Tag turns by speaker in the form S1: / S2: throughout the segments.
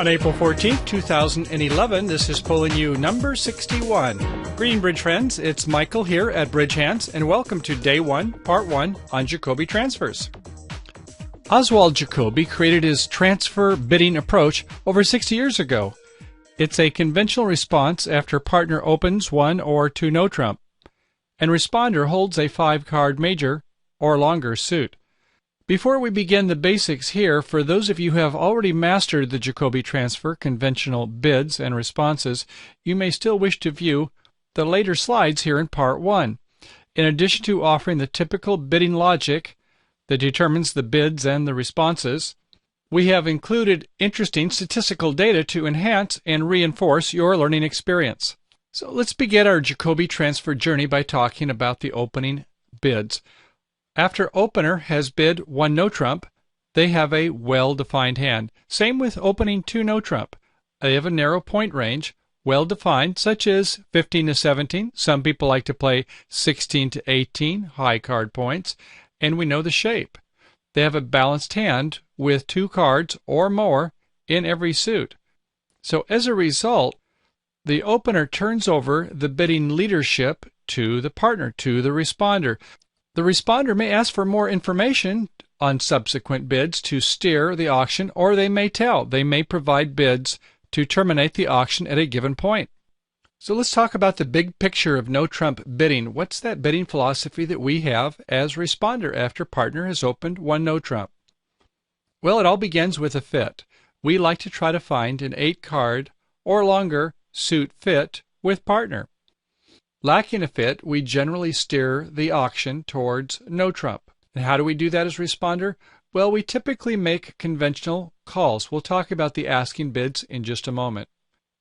S1: On April 14th, 2011, this is Pulling You number 61. Greeting Bridge friends, it's Michael here at Bridge Hands, and welcome to Day 1, Part 1 on Jacoby transfers. Oswald Jacoby created his transfer bidding approach over 60 years ago. It's a conventional response after partner opens one or two no-trump, and responder holds a 5-card major or longer suit. Before we begin the basics here, for those of you who have already mastered the Jacoby transfer conventional bids and responses, you may still wish to view the later slides here in Part 1. In addition to offering the typical bidding logic that determines the bids and the responses, we have included interesting statistical data to enhance and reinforce your learning experience. So let's begin our Jacoby transfer journey by talking about the opening bids. After opener has bid one no-trump, they have a well-defined hand. Same with opening two no-trump. They have a narrow point range, well-defined, such as 15 to 17. Some people like to play 16 to 18, high card points, and we know the shape. They have a balanced hand with 2 cards or more in every suit. So as a result, the opener turns over the bidding leadership to the partner, to the responder. The responder may ask for more information on subsequent bids to steer the auction, or they may tell. They may provide bids to terminate the auction at a given point. So let's talk about the big picture of no-trump bidding. What's that bidding philosophy that we have as responder after partner has opened one no-trump? Well, it all begins with a fit. We like to try to find an 8-card or longer suit fit with partner. Lacking a fit, we generally steer the auction towards no-trump. And how do we do that as responder? Well, we typically make conventional calls. We'll talk about the asking bids in just a moment.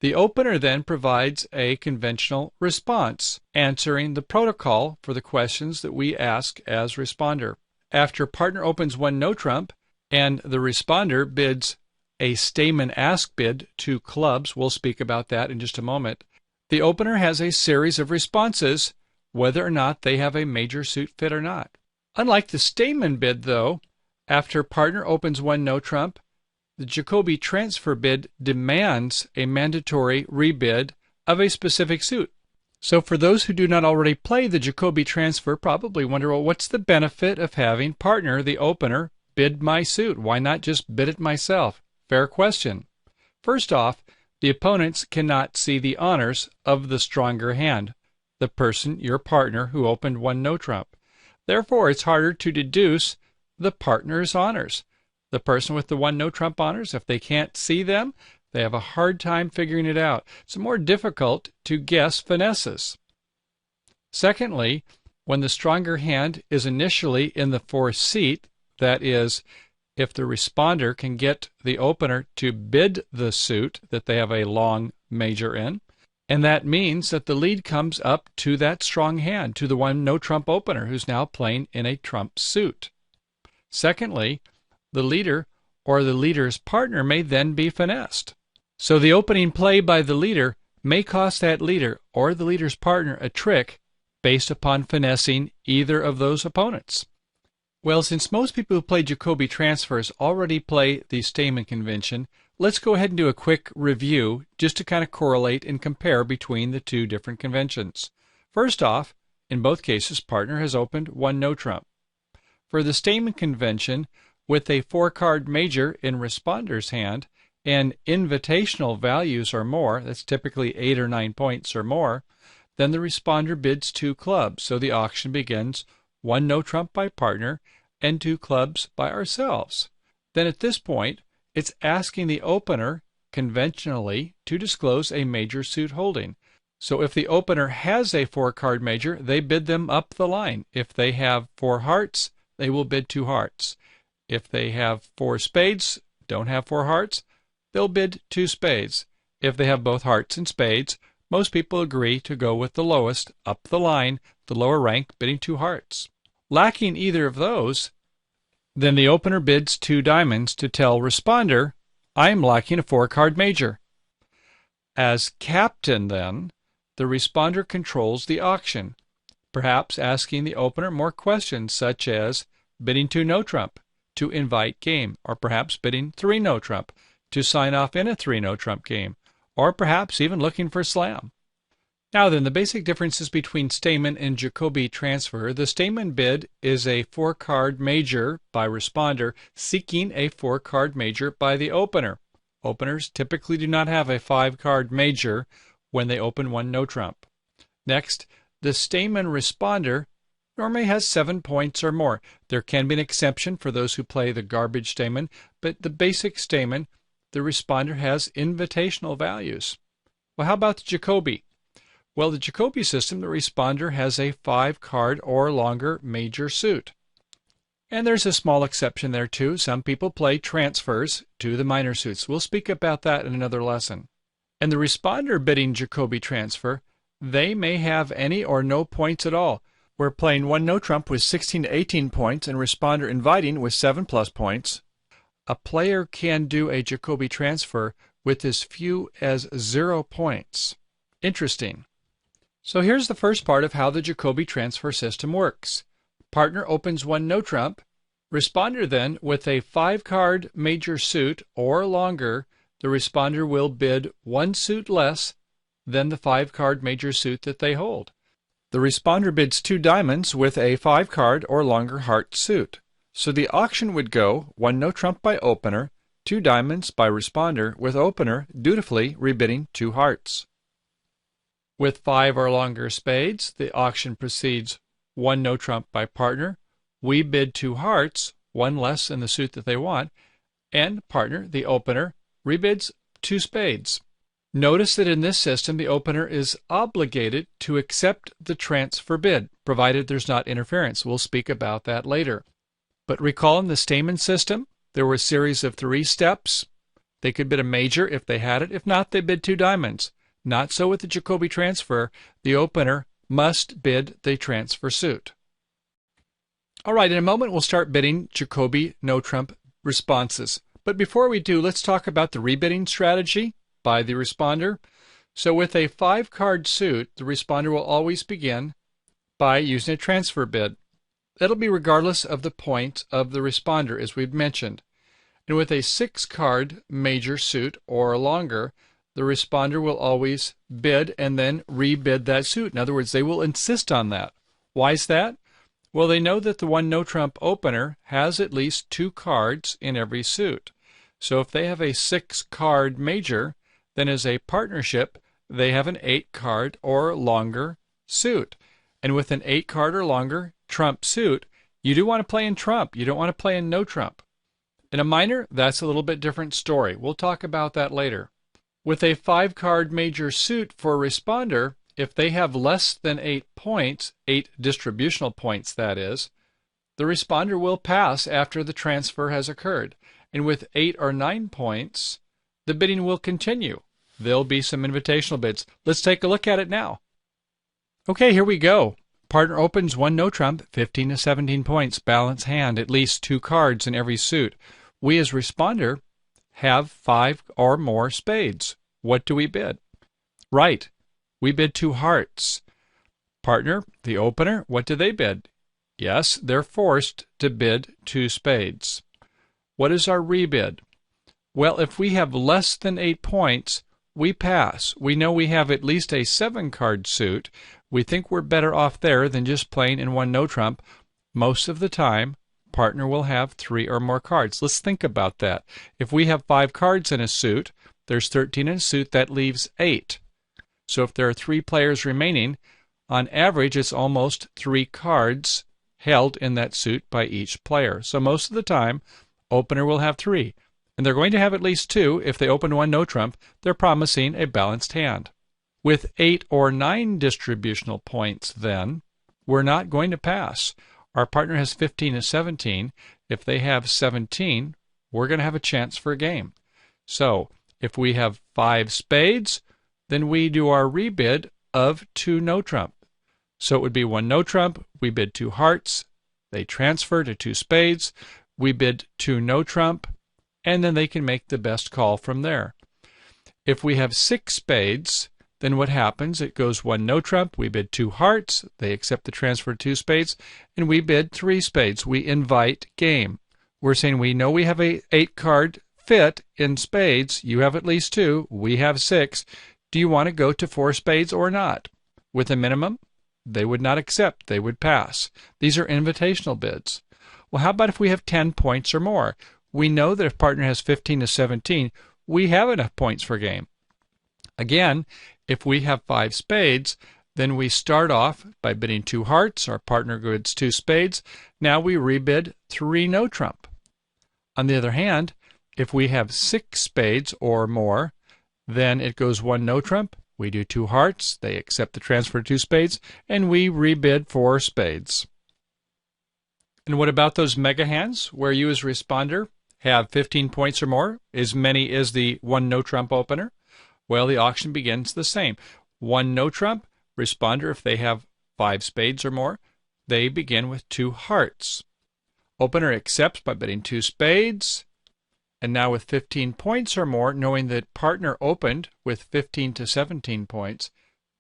S1: The opener then provides a conventional response, answering the protocol for the questions that we ask as responder. After partner opens one no-trump and the responder bids a stamen ask bid to clubs, we'll speak about that in just a moment, the opener has a series of responses, whether or not they have a major suit fit or not. Unlike the stamen bid, though, after partner opens one no-trump, the Jacoby transfer bid demands a mandatory rebid of a specific suit. So for those who do not already play the Jacoby transfer, probably wonder, well, what's the benefit of having partner, the opener, bid my suit? Why not just bid it myself? Fair question. First off, the opponents cannot see the honors of the stronger hand, the person, your partner, who opened one no-trump. Therefore, it's harder to deduce the partner's honors. The person with the one no-trump honors, if they can't see them, they have a hard time figuring it out. It's more difficult to guess finesses. Secondly, when the stronger hand is initially in the fourth seat, that is, if the responder can get the opener to bid the suit that they have a long major in, and that means that the lead comes up to that strong hand, to the one no-trump opener who's now playing in a trump suit. Secondly, the leader or the leader's partner may then be finessed. So the opening play by the leader may cost that leader or the leader's partner a trick based upon finessing either of those opponents. Well, since most people who play Jacoby transfers already play the stamen convention, let's go ahead and do a quick review just to kind of correlate and compare between the two different conventions. First off, in both cases, partner has opened one no-trump. For the stamen convention, with a 4-card major in responder's hand and invitational values or more, that's typically 8 or 9 points or more, then the responder bids 2 clubs, so the auction begins one no-trump by partner, and 2 clubs by ourselves. Then at this point, it's asking the opener, conventionally, to disclose a major suit holding. So if the opener has a 4-card major, they bid them up the line. If they have 4 hearts, they will bid 2 hearts. If they have 4 spades, don't have 4 hearts, they'll bid 2 spades. If they have both hearts and spades, most people agree to go with the lowest, up the line, the lower rank bidding 2 hearts. Lacking either of those, then the opener bids 2 diamonds to tell responder, I'm lacking a 4-card major. As captain, then, the responder controls the auction, perhaps asking the opener more questions such as bidding 2 no-trump to invite game, or perhaps bidding 3 no-trump to sign off in a 3 no trump game, or perhaps even looking for slam. Now then, the basic differences between Stayman and Jacoby transfer. The Stayman bid is a 4-card major by responder seeking a 4-card major by the opener. Openers typically do not have a 5-card major when they open 1 no trump. Next, the Stayman responder normally has 7 points or more. There can be an exception for those who play the garbage Stayman, but the basic Stayman, the responder has invitational values. Well, how about the Jacoby? Well, the Jacoby system, the responder has a 5-card or longer major suit. And there's a small exception there too. Some people play transfers to the minor suits. We'll speak about that in another lesson. And the responder bidding Jacoby transfer, they may have any or no points at all. We're playing 1 no trump with 16 to 18 points and responder inviting with 7+ points. A player can do a Jacoby transfer with as few as 0 points. Interesting. So here's the first part of how the Jacoby transfer system works. Partner opens 1 no trump. Responder then, with a 5-card major suit or longer, the responder will bid 1 suit less than the 5-card major suit that they hold. The responder bids 2 diamonds with a 5-card or longer heart suit. So the auction would go 1 no trump by opener, 2 diamonds by responder, with opener dutifully rebidding 2 hearts. With 5 or longer spades, the auction proceeds 1 no trump by partner. We bid 2 hearts, 1 less than the suit that they want, and partner, the opener, rebids 2 spades. Notice that in this system, the opener is obligated to accept the transfer bid, provided there's not interference. We'll speak about that later. But recall in the Stayman system, there were a series of 3 steps. They could bid a major if they had it. If not, they bid 2 diamonds. Not so with the Jacoby transfer. The opener must bid the transfer suit. All right, in a moment we'll start bidding Jacoby no trump responses. But before we do, let's talk about the rebidding strategy by the responder. So with a 5-card suit, the responder will always begin by using a transfer bid. That'll be regardless of the point of the responder, as we've mentioned. And with a 6-card major suit or longer, the responder will always bid and then rebid that suit. In other words, they will insist on that. Why is that? Well, they know that the 1 no trump opener has at least 2 cards in every suit. So if they have a 6-card major, then as a partnership, they have an 8-card or longer suit. And with an 8-card or longer trump suit, you do want to play in trump. You don't want to play in no trump. In a minor, that's a little bit different story. We'll talk about that later. With a 5-card major suit for responder, if they have less than 8 points, 8 distributional points that is, the responder will pass after the transfer has occurred. And with 8 or 9 points, the bidding will continue. There'll be some invitational bids. Let's take a look at it now. Okay, here we go. Partner opens 1 no trump, 15 to 17 points, balance hand, at least 2 cards in every suit. We as responder have 5 or more spades. What do we bid? Right, we bid 2 hearts. Partner, the opener, what do they bid? Yes, they're forced to bid 2 spades. What is our rebid? Well, if we have less than 8 points, we pass. We know we have at least a 7-card suit. We think we're better off there than just playing in 1 no trump. Most of the time, partner will have 3 or more cards. Let's think about that. If we have 5 cards in a suit, there's 13 in a suit, that leaves 8. So if there are 3 players remaining, on average it's almost 3 cards held in that suit by each player. So most of the time, opener will have 3. And they're going to have at least 2. If they open 1 no trump, they're promising a balanced hand. With 8 or 9 distributional points then, we're not going to pass. Our partner has 15 and 17. If they have 17, we're going to have a chance for a game. So if we have 5 spades, then we do our rebid of 2 no trump. So it would be 1 no trump, we bid 2 hearts, they transfer to 2 spades, we bid 2 no trump, and then they can make the best call from there. If we have 6 spades, then what happens? It goes 1 no trump, we bid 2 hearts, they accept the transfer to 2 spades, and we bid 3 spades. We invite game. We're saying we know we have a 8-card fit in spades. You have at least 2. We have 6. Do you want to go to 4 spades or not? With a minimum, they would not accept. They would pass. These are invitational bids. Well, how about if we have 10 points or more? We know that if partner has 15 to 17, we have enough points for game. Again, if we have 5 spades, then we start off by bidding 2 hearts. Our partner bids 2 spades. Now we rebid 3 no trump. On the other hand, if we have 6 spades or more, then it goes 1 no trump. We do 2 hearts. They accept the transfer to 2 spades, and we rebid 4 spades. And what about those mega hands where you as responder have 15 points or more, as many as the 1 no trump opener? Well, the auction begins the same. 1 no trump, responder, if they have 5 spades or more, they begin with 2 hearts. Opener accepts by bidding 2 spades. And now with 15 points or more, knowing that partner opened with 15 to 17 points,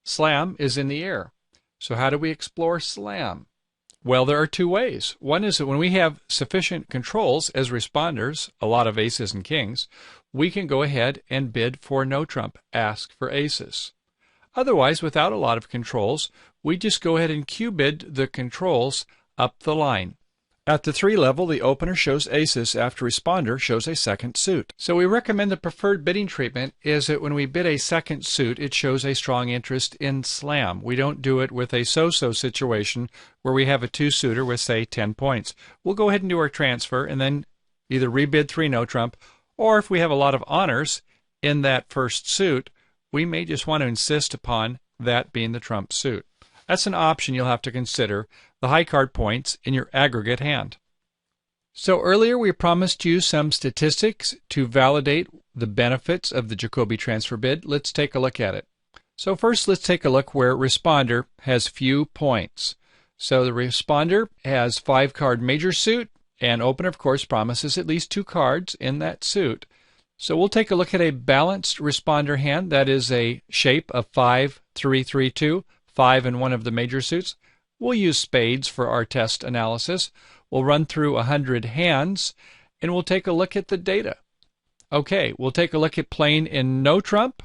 S1: slam is in the air. So how do we explore slam? Well, there are 2 ways. One is that when we have sufficient controls as responders, a lot of aces and kings, we can go ahead and bid for no trump, ask for aces. Otherwise, without a lot of controls, we just go ahead and Q-bid the controls up the line. At the 3 level, the opener shows aces after responder shows a second suit. So we recommend the preferred bidding treatment is that when we bid a second suit, it shows a strong interest in slam. We don't do it with a so-so situation where we have a 2-suiter with, say, 10 points. We'll go ahead and do our transfer and then either rebid 3 no trump, or if we have a lot of honors in that first suit, we may just want to insist upon that being the trump suit. That's an option you'll have to consider, the high card points in your aggregate hand. So earlier we promised you some statistics to validate the benefits of the Jacoby transfer bid. Let's take a look at it. So first let's take a look where responder has few points. So the responder has 5-card major suit, and opener of course promises at least 2 cards in that suit. So we'll take a look at a balanced responder hand. That is a shape of 5, 3, 3, 2, 5 in one of the major suits. We'll use spades for our test analysis. We'll run through 100 hands, and we'll take a look at the data. Okay, we'll take a look at playing in no trump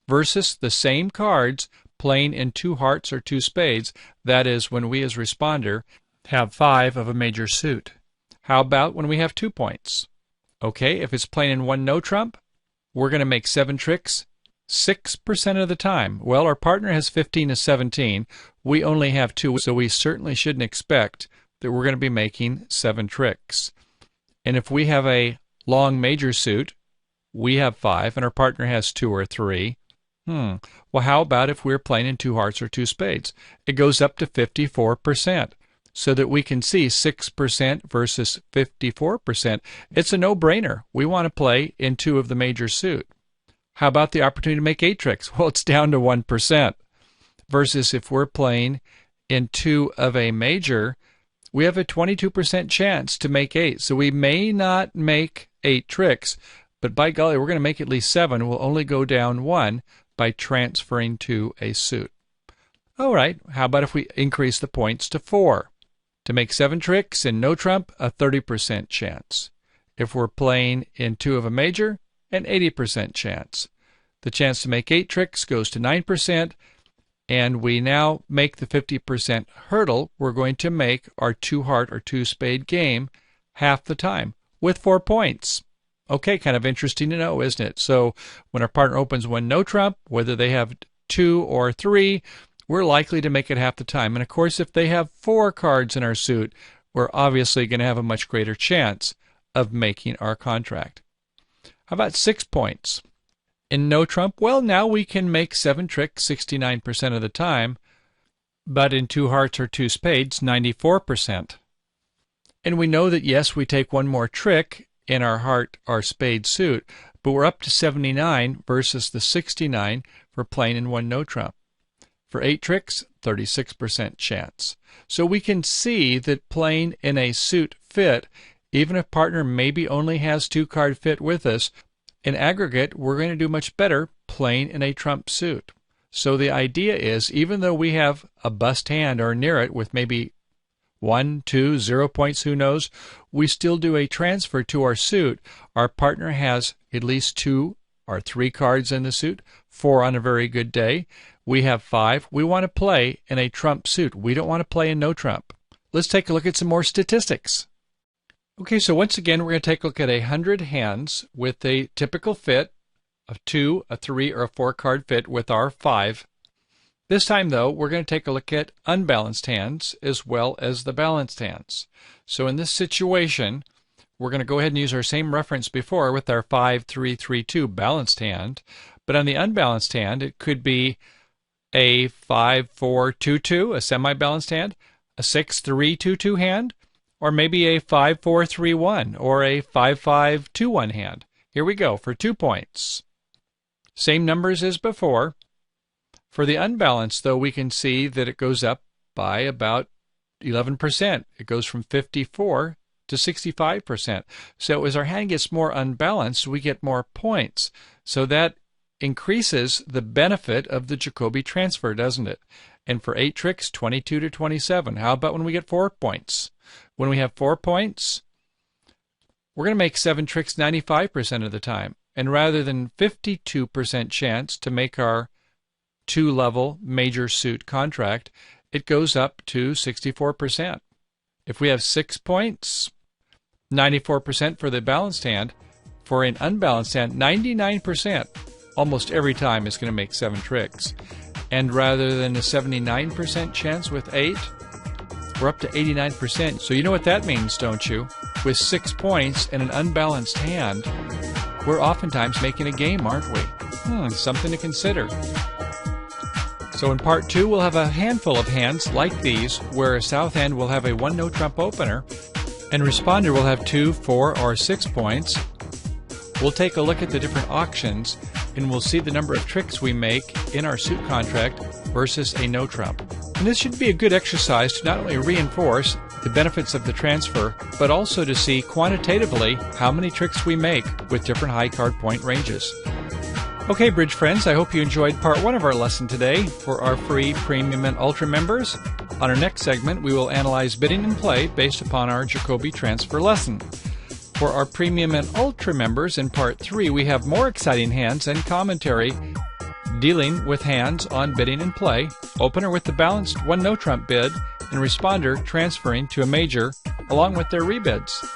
S1: versus the same cards playing in 2 hearts or 2 spades. That is when we as responder have 5 of a major suit. How about when we have 2 points? Okay, if it's playing in 1 no trump, we're going to make 7 tricks 6% of the time. Well, our partner has 15 to 17. We only have 2, so we certainly shouldn't expect that we're going to be making 7 tricks. And if we have a long major suit, we have 5, and our partner has 2 or 3. Well, how about if we're playing in 2 hearts or 2 spades? It goes up to 54%. So that we can see 6% versus 54%. It's a no-brainer. We want to play in 2 of the major suit. How about the opportunity to make 8 tricks? Well, it's down to 1%. Versus if we're playing in 2 of a major, we have a 22% chance to make 8. So we may not make 8 tricks, but by golly, we're going to make at least 7. We'll only go down 1 by transferring to a suit. All right, how about if we increase the points to 4? To make 7 tricks in no trump, a 30% chance. If we're playing in 2 of a major, an 80% chance. The chance to make 8 tricks goes to 9%, and we now make the 50% hurdle. We're going to make our 2 heart or 2 spade game half the time with 4 points. Okay, kind of interesting to know, isn't it? So when our partner opens 1 no trump, whether they have 2 or 3, we're likely to make it half the time. And of course, if they have 4 cards in our suit, we're obviously going to have a much greater chance of making our contract. How about 6 points? In no trump, well, now we can make 7 tricks 69% of the time, but in 2 hearts or 2 spades, 94%. And we know that, yes, we take 1 more trick in our heart or spade suit, but we're up to 79 versus the 69 for playing in 1 no trump. For 8 tricks, 36% chance. So we can see that playing in a suit fit, even if partner maybe only has 2-card fit with us, in aggregate, we're going to do much better playing in a trump suit. So the idea is, even though we have a bust hand or near it with maybe 1, 2, 0 points, who knows, we still do a transfer to our suit. Our partner has at least 2 or 3 cards in the suit, 4 on a very good day. We have 5. We want to play in a trump suit. We don't want to play in no trump. Let's take a look at some more statistics. Okay, so once again, we're going to take a look at 100 hands with a typical fit, a 2, a 3, or a 4 card fit with our 5. This time, though, we're going to take a look at unbalanced hands as well as the balanced hands. So in this situation, we're going to go ahead and use our same reference before with our 5, 3, 3, 2 balanced hand. But on the unbalanced hand, it could be a 5, 4, 2, 2, a semi-balanced hand, a 6, 3, 2, 2 hand, or maybe a 5, 4, 3, 1, or a 5, 5, 2, 1 hand. Here we go for 2 points. Same numbers as before. For the unbalanced, though, we can see that it goes up by about 11%. It goes from 54 to 65%. So as our hand gets more unbalanced, we get more points. So that increases the benefit of the Jacoby transfer, doesn't it? And for 8 tricks, 22 to 27. How about when we get 4 points? When we have 4 points, we're going to make 7 tricks 95% of the time. And rather than 52% chance to make our 2-level major suit contract, it goes up to 64%. If we have 6 points, 94% for the balanced hand. For an unbalanced hand, 99% almost every time is going to make 7 tricks. And rather than a 79% chance with 8, we're up to 89%. So you know what that means, don't you? With 6 points and an unbalanced hand, we're oftentimes making a game, aren't we? Something to consider. So in part 2, we'll have a handful of hands like these, where a south hand will have a 1 no trump opener, and responder will have 2, 4, or 6 points. We'll take a look at the different auctions, and we'll see the number of tricks we make in our suit contract versus a no trump. And this should be a good exercise to not only reinforce the benefits of the transfer, but also to see quantitatively how many tricks we make with different high card point ranges. Okay, bridge friends, I hope you enjoyed part 1 of our lesson today. For our free Premium and Ultra members, on our next segment we will analyze bidding and play based upon our Jacoby transfer lesson. For our Premium and Ultra members, in part 3 we have more exciting hands and commentary dealing with hands on bidding and play, opener with the balanced 1 no trump bid, and responder transferring to a major along with their rebids.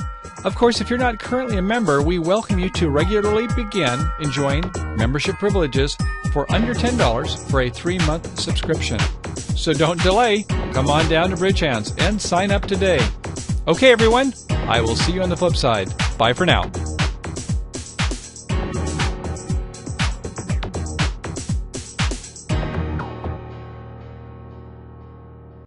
S1: Of course, if you're not currently a member, we welcome you to regularly begin enjoying membership privileges for under $10 for a 3-month subscription. So don't delay. Come on down to Bridge Hands and sign up today. Okay, everyone, I will see you on the flip side. Bye for now.